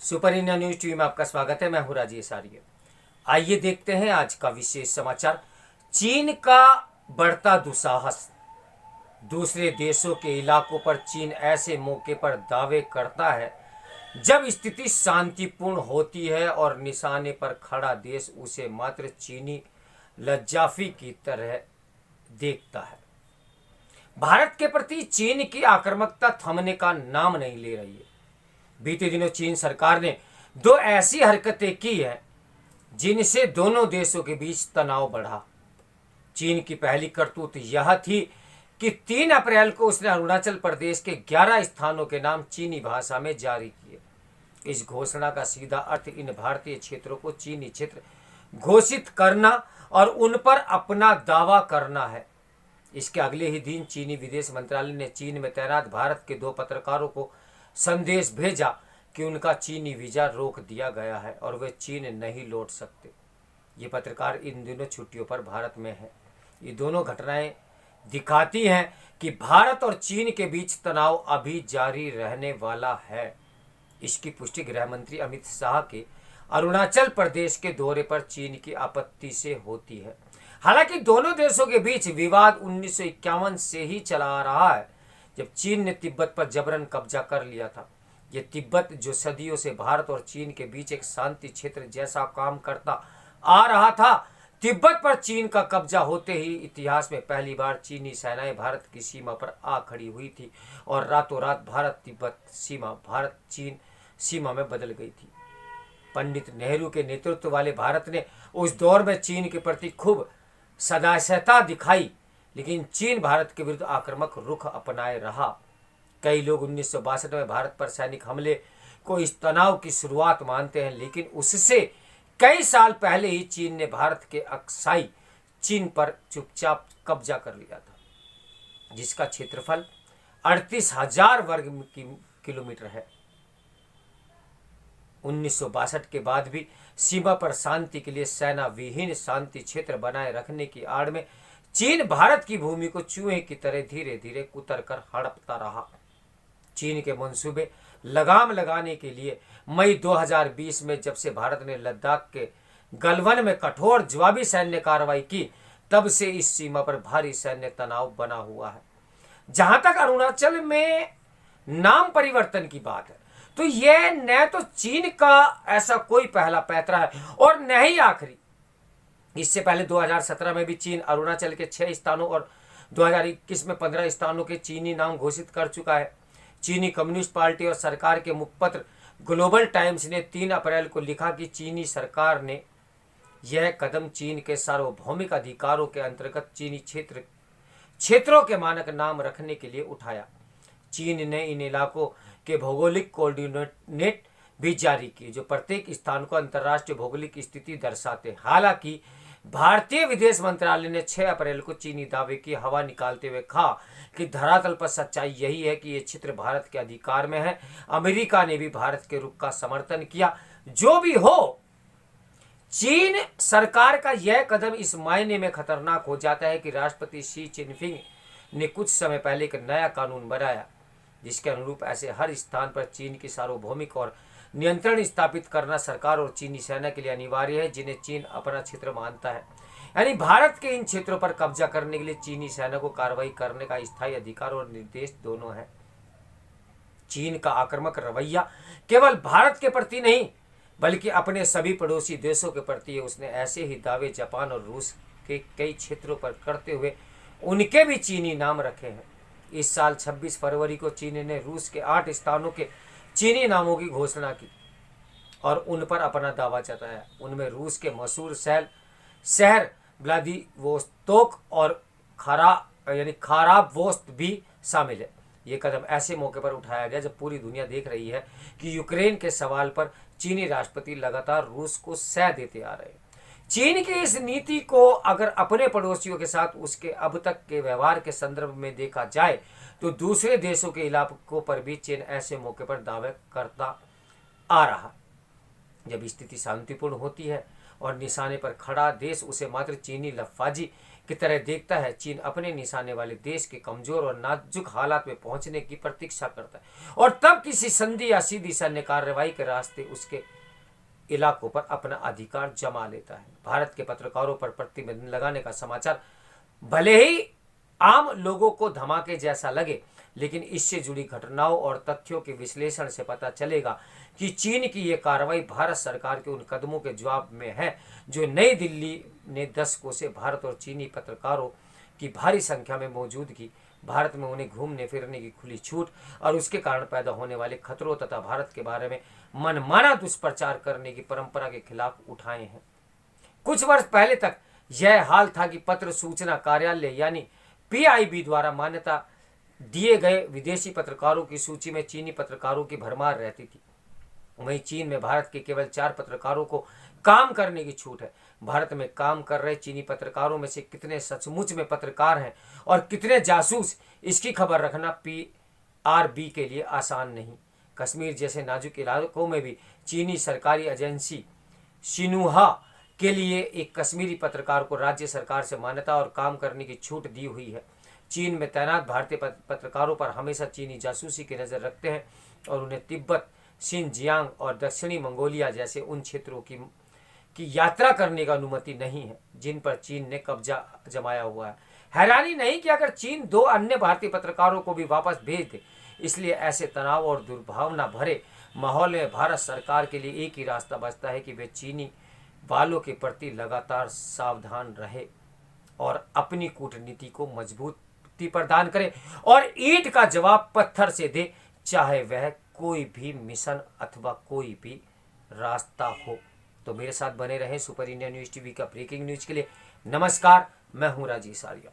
Super India news TV में आपका स्वागत है। मैं हूं राजेश आर्य। आइए देखते हैं आज का विशेष समाचार। चीन का बढ़ता दुस्साहस। दूसरे देशों के इलाकों पर चीन ऐसे मौके पर दावे करता है जब स्थिति शांतिपूर्ण होती है और निशाने पर खड़ा देश उसे मात्र चीनी लज्जाफी की तरह देखता है। भारत के प्रति चीन की आक्रामकता थमने का नाम नहीं ले रही है। बीते दिनों चीन सरकार ने दो ऐसी हरकतें की हैं जिनसे दोनों देशों के बीच तनाव बढ़ा। चीन की पहली करतूत यह थी कि 3 अप्रैल को उसने अरुणाचल प्रदेश के 11 स्थानों के नाम चीनी भाषा में जारी किए। इस घोषणा का सीधा अर्थ इन भारतीय क्षेत्रों को चीनी क्षेत्र घोषित करना और उन पर अपना दावा करना है। इसके अगले ही दिन चीनी विदेश मंत्रालय ने चीन में तैनात भारत के 2 पत्रकारों को संदेश भेजा कि उनका चीनी वीजा रोक दिया गया है और वे चीन नहीं लौट सकते। ये पत्रकार इन दिनों छुट्टियों पर भारत में हैं। ये दोनों घटनाएं दिखाती हैं कि भारत और चीन के बीच तनाव अभी जारी रहने वाला है। इसकी पुष्टि गृह मंत्री अमित शाह के अरुणाचल प्रदेश के दौरे पर चीन की आपत्ति से होती है। हालांकि दोनों देशों के बीच विवाद 1951 से ही चला आ रहा है, जब चीन ने तिब्बत पर जबरन कब्जा कर लिया था। यह तिब्बत जो सदियों से भारत और चीन के बीच एक शांति क्षेत्र जैसा काम करता आ रहा था, तिब्बत पर चीन का कब्जा होते ही इतिहास में पहली बार चीनी सेनाएं भारत की सीमा पर आ खड़ी हुई थी और रातों रात भारत तिब्बत सीमा भारत चीन सीमा में बदल गई थी। पंडित नेहरू के नेतृत्व वाले भारत ने उस दौर में चीन के प्रति खूब सदास्यता दिखाई, लेकिन चीन भारत के विरुद्ध आक्रामक रुख अपनाए रहा। कई लोग 1962 में भारत पर सैनिक हमले को इस तनाव की शुरुआत मानते हैं, लेकिन उससे कई साल पहले ही चीन ने भारत के अक्साई चीन पर चुपचाप कब्जा कर लिया था, जिसका क्षेत्रफल 38,000 वर्ग किलोमीटर है। 1962 के बाद भी सीमा पर शांति के लिए सेना विहीन शांति क्षेत्र बनाए रखने की आड़ में चीन भारत की भूमि को चूहे की तरह धीरे धीरे कुतर कर हड़पता रहा। चीन के मंसूबे लगाम लगाने के लिए मई 2020 में जब से भारत ने लद्दाख के गलवान में कठोर जवाबी सैन्य कार्रवाई की, तब से इस सीमा पर भारी सैन्य तनाव बना हुआ है। जहां तक अरुणाचल में नाम परिवर्तन की बात है, तो यह न तो चीन का ऐसा कोई पहला पैतरा है और न ही आखिरी। इससे पहले 2017 में भी चीन अरुणाचल के 6 स्थानों और 2021 में 15 स्थानों के चीनी नाम घोषित कर चुका है। चीनी कम्युनिस्ट पार्टी और सरकार के मुखपत्र ग्लोबल टाइम्स ने 3 अप्रैल को लिखा कि चीनी सरकार ने यह कदम चीन के सार्वभौमिक अधिकारों के अंतर्गत चीनी क्षेत्रों के मानक नाम रखने के लिए उठाया। चीन ने इन इलाकों के भौगोलिक कोऑर्डिनेट भी जारी किए, जो प्रत्येक स्थान को अंतर्राष्ट्रीय भौगोलिक स्थिति दर्शाते। हालांकि भारतीय विदेश मंत्रालय ने 6 अप्रैल को चीनी दावे की हवा निकालते हुए कहा कि धरातल पर सच्चाई यही है कि ये क्षेत्र भारत के अधिकार में है। अमेरिका ने भी भारत के रुख का समर्थन किया। जो भी हो, चीन सरकार का यह कदम इस मायने में खतरनाक हो जाता है कि राष्ट्रपति शी जिनपिंग ने कुछ समय पहले एक नया कानून बनाया, जिसके अनुरूप ऐसे हर स्थान पर चीन की सार्वभौमिक और नियंत्रण स्थापित करना सरकार और चीनी सेना के लिए अनिवार्य है, जिन्हें चीन अपना क्षेत्र मानता है। यानी भारत के इन क्षेत्रों पर कब्जा करने के लिए चीनी सेना को कार्रवाई करने का स्थायी अधिकार और निर्देश दोनों है। चीन का आक्रामक रवैया केवल भारत के प्रति नहीं, बल्कि अपने सभी पड़ोसी देशों के प्रति है। उसने ऐसे ही दावे जापान और रूस के कई क्षेत्रों पर करते हुए उनके भी चीनी नाम रखे हैं। इस साल 26 फरवरी को चीन ने रूस के 8 स्थानों के चीनी नामों की घोषणा की और उन पर अपना दावा जताया। उनमें रूस के मशहूर शहर व्लादिवोस्तोक और खाराबोस्त भी शामिल है। ये कदम ऐसे मौके पर उठाया गया जब पूरी दुनिया देख रही है कि यूक्रेन के सवाल पर चीनी राष्ट्रपति लगातार रूस को सह देते आ रहे हैं। चीन की इस नीति को अगर अपने पड़ोसियों के साथ उसके अब तक के व्यवहार के संदर्भ में देखा जाए, तो दूसरे देशों के इलाकों पर भी चीन ऐसे मौके पर दावे करता आ रहा। जब स्थिति शांतिपूर्ण होती है और निशाने पर खड़ा देश उसे मात्र चीनी लफाजी की तरह देखता है। चीन अपने निशाने वाले देश के कमजोर और नाजुक हालात में पहुंचने की प्रतीक्षा करता है और तब किसी संधि या सीधी सैन्य कार्रवाई के रास्ते उसके इलाकों पर अपना अधिकार जमा लेता है। भारत के पत्रकारों पर प्रतिबंध लगाने का समाचार भले ही आम लोगों को धमाके जैसा लगे, लेकिन इससे जुड़ी घटनाओं और तथ्यों के विश्लेषण से पता चलेगा कि चीन की ये कार्रवाई भारत सरकार के उन कदमों के जवाब में है जो नई दिल्ली ने दशकों से भारत और चीनी पत्रकारों की भारी संख्या में मौजूदगी, भारत में उन्हें घूमने फिरने की खुली छूट और उसके कारण पैदा होने वाले खतरों तथा भारत के बारे में मनमाना दुष्प्रचार करने की परंपरा के खिलाफ उठाए हैं। कुछ वर्ष पहले तक यह हाल था कि पत्र सूचना कार्यालय यानी पीआईबी द्वारा मान्यता दिए गए विदेशी पत्रकारों की सूची में चीनी पत्रकारों की भरमार रहती थी। वहीं चीन में भारत के केवल 4 पत्रकारों को काम करने की छूट है। भारत में काम कर रहे चीनी पत्रकारों में से कितने सचमुच में पत्रकार हैं और कितने जासूस, इसकी खबर रखना पीआरबी के लिए आसान नहीं। कश्मीर जैसे नाजुक इलाकों में भी चीनी सरकारी एजेंसी शिन्हुआ के लिए एक कश्मीरी पत्रकार को राज्य सरकार से मान्यता और काम करने की छूट दी हुई है। चीन में तैनात भारतीय पत्रकारों पर हमेशा चीनी जासूसी की नज़र रखते हैं और उन्हें तिब्बत, शिनजियांग और दक्षिणी मंगोलिया जैसे उन क्षेत्रों की यात्रा करने की अनुमति नहीं है जिन पर चीन ने कब्जा जमाया हुआ है। हैरानी नहीं कि अगर चीन 2 अन्य भारतीय पत्रकारों को भी वापस भेज दे। इसलिए ऐसे तनाव और दुर्भावना भरे माहौल में भारत सरकार के लिए एक ही रास्ता बचता है कि वे चीनी वालों के प्रति लगातार सावधान रहे और अपनी कूटनीति को मजबूती प्रदान करे और ईंट का जवाब पत्थर से दे, चाहे वह कोई भी मिशन अथवा कोई भी रास्ता हो। तो मेरे साथ बने रहें सुपर इंडिया न्यूज़ टीवी का ब्रेकिंग न्यूज के लिए। नमस्कार, मैं हूं राजेश आर्या।